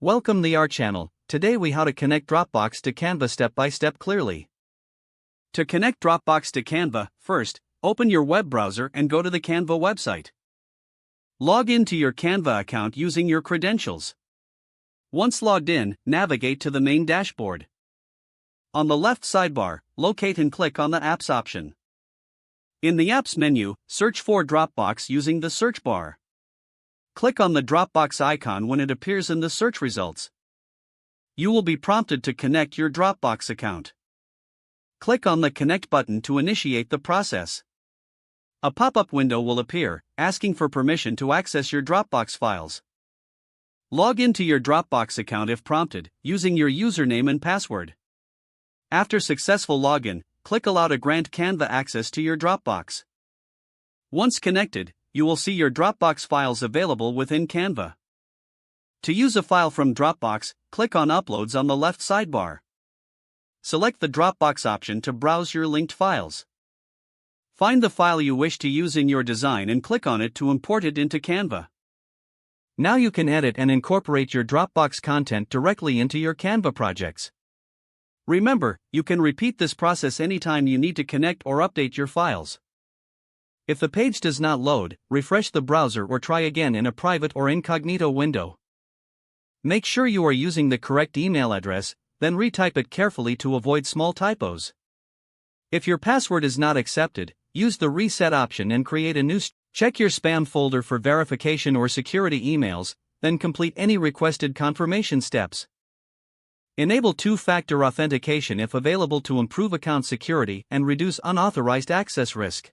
Welcome to our channel. Today we how to connect Dropbox to Canva step by step clearly. To connect Dropbox to Canva, first, open your web browser and go to the Canva website. Log into your Canva account using your credentials. Once logged in, navigate to the main dashboard. On the left sidebar, locate and click on the Apps option. In the Apps menu, search for Dropbox using the search bar. Click on the Dropbox icon when it appears in the search results. You will be prompted to connect your Dropbox account. Click on the Connect button to initiate the process. A pop-up window will appear, asking for permission to access your Dropbox files. Log into your Dropbox account if prompted, using your username and password. After successful login, click Allow to grant Canva access to your Dropbox. Once connected, you will see your Dropbox files available within Canva. To use a file from Dropbox, click on Uploads on the left sidebar. Select the Dropbox option to browse your linked files. Find the file you wish to use in your design and click on it to import it into Canva. Now you can edit and incorporate your Dropbox content directly into your Canva projects. Remember, you can repeat this process anytime you need to connect or update your files. If the page does not load, refresh the browser or try again in a private or incognito window. Make sure you are using the correct email address, then retype it carefully to avoid small typos. If your password is not accepted, use the reset option and create a new. Check your spam folder for verification or security emails, then complete any requested confirmation steps. Enable two-factor authentication if available to improve account security and reduce unauthorized access risk.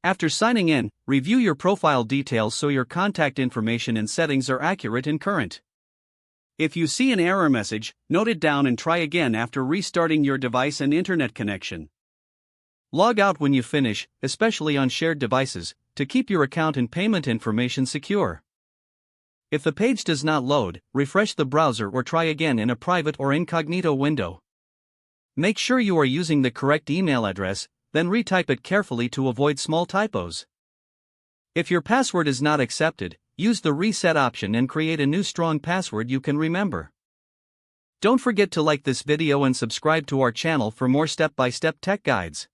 After signing in, review your profile details so your contact information and settings are accurate and current. If you see an error message, note it down and try again after restarting your device and internet connection. Log out when you finish, especially on shared devices, to keep your account and payment information secure. If the page does not load, refresh the browser or try again in a private or incognito window. Make sure you are using the correct email address, then retype it carefully to avoid small typos. If your password is not accepted, use the reset option and create a new strong password you can remember. Don't forget to like this video and subscribe to our channel for more step-by-step tech guides.